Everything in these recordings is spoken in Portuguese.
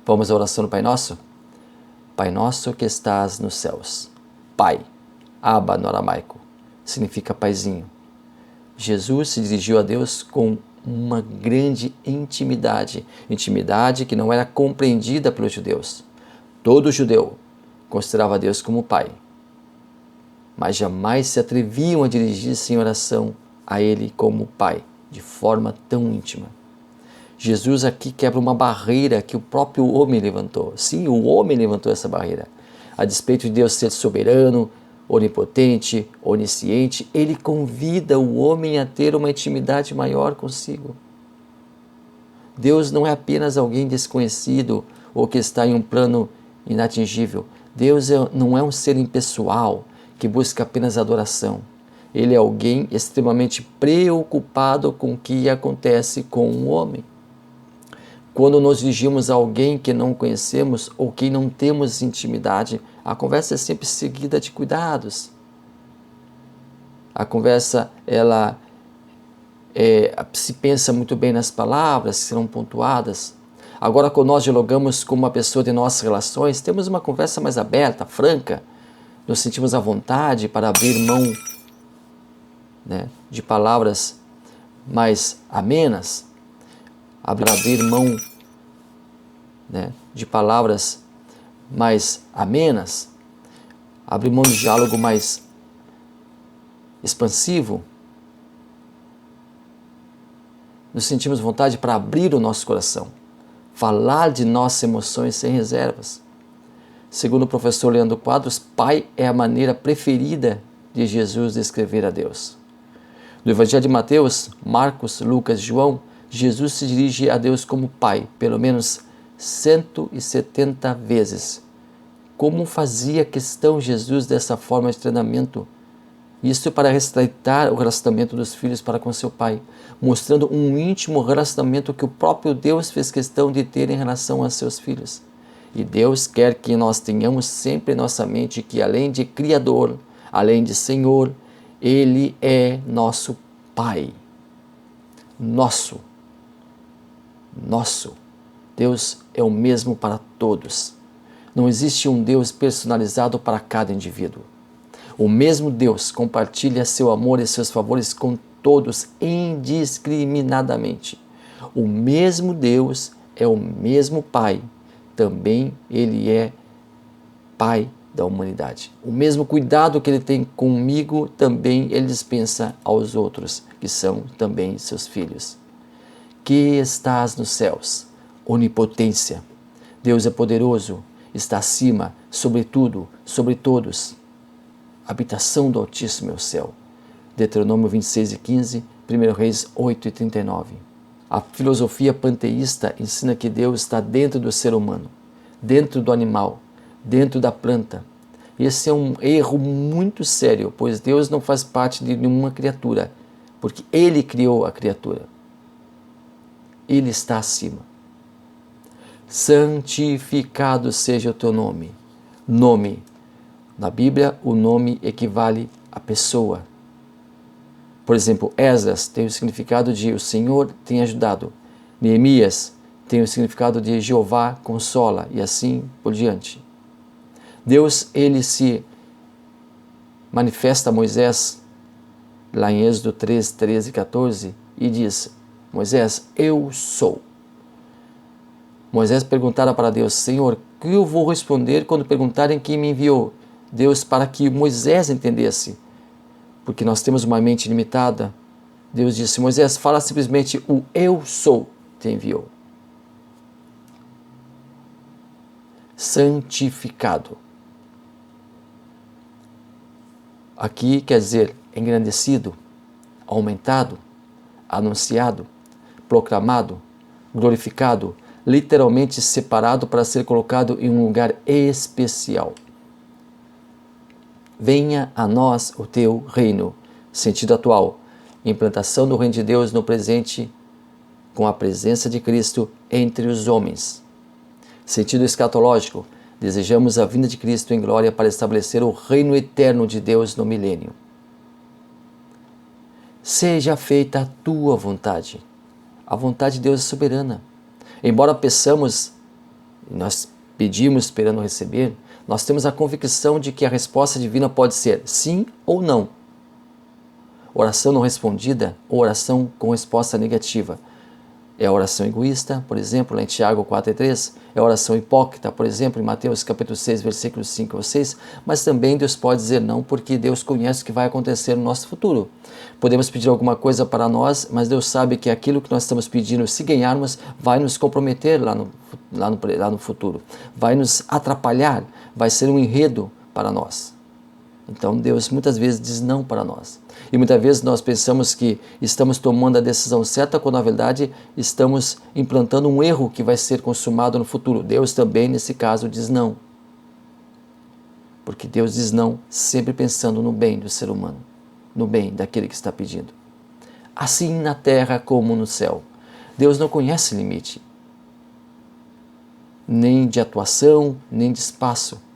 Vamos à oração do Pai Nosso? Pai Nosso que estás nos céus. Pai, Abba no aramaico, significa paizinho. Jesus se dirigiu a Deus com uma grande intimidade que não era compreendida pelos judeus. Todo judeu considerava Deus como Pai, mas jamais se atreviam a dirigir-se em oração a Ele como Pai, de forma tão íntima. Jesus aqui quebra uma barreira que o próprio homem levantou. Sim, o homem levantou essa barreira. A despeito de Deus ser soberano, onipotente, onisciente, Ele convida o homem a ter uma intimidade maior consigo. Deus não é apenas alguém desconhecido ou que está em um plano inatingível. Deus não é um ser impessoal que busca apenas adoração. Ele é alguém extremamente preocupado com o que acontece com o homem. Quando nos dirigimos a alguém que não conhecemos ou que não temos intimidade, a conversa é sempre seguida de cuidados. A conversa, se pensa muito bem nas palavras, que serão pontuadas. Agora, quando nós dialogamos com uma pessoa de nossas relações, temos uma conversa mais aberta, franca, nos sentimos à vontade para abrir mão, de palavras mais amenas, abrir mão, de palavras mais amenas, abrir mão de diálogo mais expansivo. Nos sentimos vontade para abrir o nosso coração, falar de nossas emoções sem reservas. Segundo o professor Leandro Quadros, Pai é a maneira preferida de Jesus descrever a Deus. No Evangelho de Mateus, Marcos, Lucas e João, Jesus se dirige a Deus como Pai, pelo menos 170 vezes. Como fazia questão Jesus dessa forma de treinamento? Isso para estreitar o relacionamento dos filhos para com seu Pai, mostrando um íntimo relacionamento que o próprio Deus fez questão de ter em relação a seus filhos. E Deus quer que nós tenhamos sempre em nossa mente que, além de Criador, além de Senhor, Ele é nosso Pai. Nosso. Deus é o mesmo para todos. Não existe um Deus personalizado para cada indivíduo. O mesmo Deus compartilha seu amor e seus favores com todos indiscriminadamente. O mesmo Deus é o mesmo Pai. Também Ele é Pai da humanidade. O mesmo cuidado que Ele tem comigo, também Ele dispensa aos outros, que são também seus filhos. Que estás nos céus, onipotência. Deus é poderoso, está acima, sobre tudo, sobre todos. Habitação do Altíssimo é o céu. Deuteronômio 26:15, 1 Reis 8:39. A filosofia panteísta ensina que Deus está dentro do ser humano, dentro do animal, dentro da planta. Esse é um erro muito sério, pois Deus não faz parte de nenhuma criatura, porque Ele criou a criatura. Ele está acima. Santificado seja o teu nome. Nome. Na Bíblia, o nome equivale a pessoa. Por exemplo, Esdras tem o significado de o Senhor tem ajudado. Neemias tem o significado de Jeová consola, e assim por diante. Deus, Ele se manifesta a Moisés, lá em Êxodo 3, 13 e 14, e diz: Moisés, eu sou. Moisés perguntara para Deus: Senhor, o que eu vou responder quando perguntarem quem me enviou? Deus, para que Moisés entendesse, porque nós temos uma mente limitada, Deus disse: Moisés, fala simplesmente o eu sou te enviou. Santificado. Aqui quer dizer engrandecido, aumentado, anunciado, proclamado, glorificado, literalmente separado para ser colocado em um lugar especial. Venha a nós o teu reino, sentido atual, implantação do reino de Deus no presente, com a presença de Cristo entre os homens. Sentido escatológico, desejamos a vinda de Cristo em glória para estabelecer o reino eterno de Deus no milênio. Seja feita a tua vontade. A vontade de Deus é soberana. Embora peçamos nós pedimos esperando receber, nós temos a convicção de que a resposta divina pode ser sim ou não. Oração não respondida ou oração com resposta negativa. É a oração egoísta, por exemplo, lá em Tiago 4:3, é a oração hipócrita, por exemplo, em Mateus capítulo 6, versículos 5 ou 6, mas também Deus pode dizer não, porque Deus conhece o que vai acontecer no nosso futuro. Podemos pedir alguma coisa para nós, mas Deus sabe que aquilo que nós estamos pedindo, se ganharmos, vai nos comprometer lá no futuro, vai nos atrapalhar, vai ser um enredo para nós. Então Deus muitas vezes diz não para nós. E muitas vezes nós pensamos que estamos tomando a decisão certa, quando na verdade estamos implantando um erro que vai ser consumado no futuro. Deus também nesse caso diz não. Porque Deus diz não sempre pensando no bem do ser humano, no bem daquele que está pedindo. Assim na terra como no céu. Deus não conhece limite, nem de atuação, nem de espaço.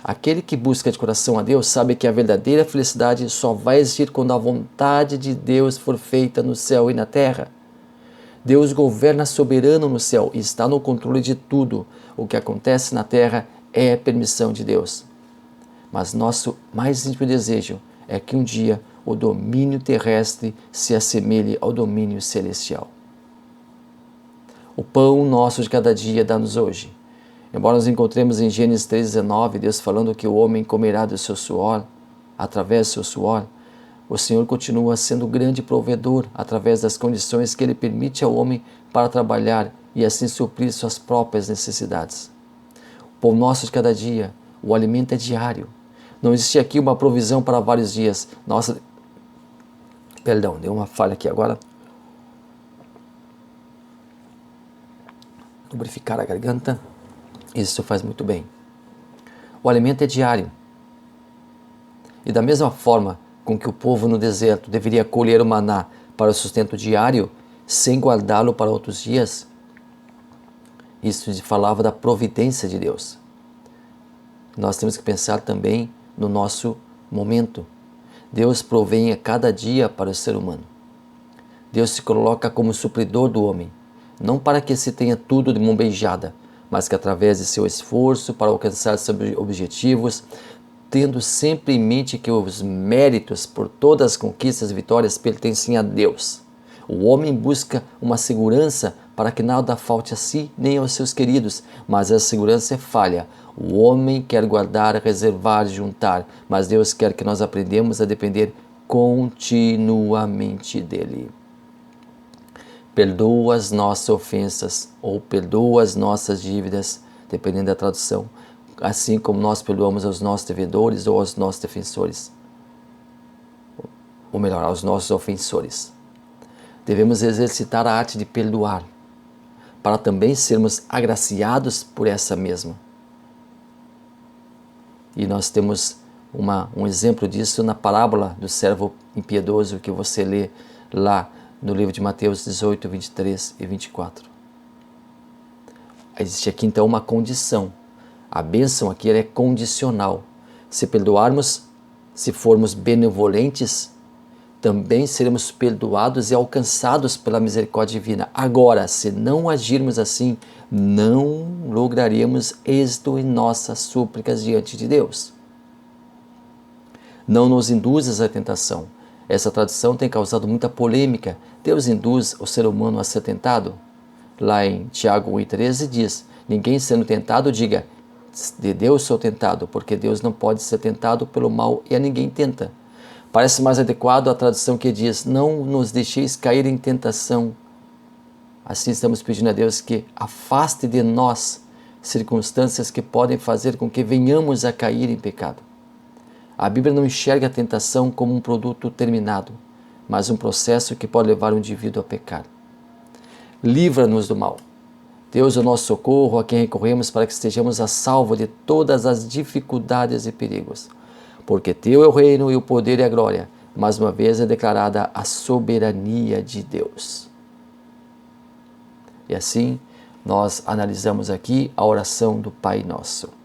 Aquele que busca de coração a Deus sabe que a verdadeira felicidade só vai existir quando a vontade de Deus for feita no céu e na terra. Deus governa soberano no céu e está no controle de tudo. O que acontece na terra é permissão de Deus. Mas nosso mais íntimo desejo é que um dia o domínio terrestre se assemelhe ao domínio celestial. O pão nosso de cada dia dá-nos hoje. Embora nós encontremos em Gênesis 3,19, Deus falando que o homem comerá do seu suor, através do seu suor, o Senhor continua sendo o grande provedor através das condições que Ele permite ao homem para trabalhar e assim suprir suas próprias necessidades. O pão nosso de cada dia, o alimento é diário. Não existe aqui uma provisão para vários dias. Nossa, perdão, deu uma falha aqui agora. Lubrificar a garganta. Isso faz muito bem. O alimento é diário. E da mesma forma com que o povo no deserto deveria colher o maná para o sustento diário, sem guardá-lo para outros dias, isso falava da providência de Deus. Nós temos que pensar também no nosso momento. Deus provém a cada dia para o ser humano. Deus se coloca como supridor do homem, não para que se tenha tudo de mão beijada, mas que através de seu esforço para alcançar seus objetivos, tendo sempre em mente que os méritos por todas as conquistas e vitórias pertencem a Deus. O homem busca uma segurança para que nada falte a si nem aos seus queridos, mas essa segurança é falha. O homem quer guardar, reservar, juntar, mas Deus quer que nós aprendamos a depender continuamente dele. Perdoa as nossas ofensas ou perdoa as nossas dívidas, dependendo da tradução, assim como nós perdoamos aos nossos devedores ou aos nossos defensores, ou melhor, aos nossos ofensores. Devemos exercitar a arte de perdoar, para também sermos agraciados por essa mesma. E nós temos um exemplo disso na parábola do servo impiedoso que você lê lá no livro de Mateus 18, 23 e 24. Existe aqui então uma condição. A bênção aqui é condicional. Se perdoarmos, se formos benevolentes, também seremos perdoados e alcançados pela misericórdia divina. Agora, se não agirmos assim, não lograremos êxito em nossas súplicas diante de Deus. Não nos induzas à tentação. Essa tradução tem causado muita polêmica. Deus induz o ser humano a ser tentado? Lá em Tiago 1,13 diz: ninguém sendo tentado diga, de Deus sou tentado, porque Deus não pode ser tentado pelo mal e a ninguém tenta. Parece mais adequado a tradução que diz: não nos deixeis cair em tentação. Assim estamos pedindo a Deus que afaste de nós circunstâncias que podem fazer com que venhamos a cair em pecado. A Bíblia não enxerga a tentação como um produto terminado, mas um processo que pode levar o indivíduo a pecar. Livra-nos do mal. Deus é o nosso socorro, a quem recorremos para que estejamos a salvo de todas as dificuldades e perigos. Porque teu é o reino e o poder e a glória. Mais uma vez é declarada a soberania de Deus. E assim, nós analisamos aqui a oração do Pai Nosso.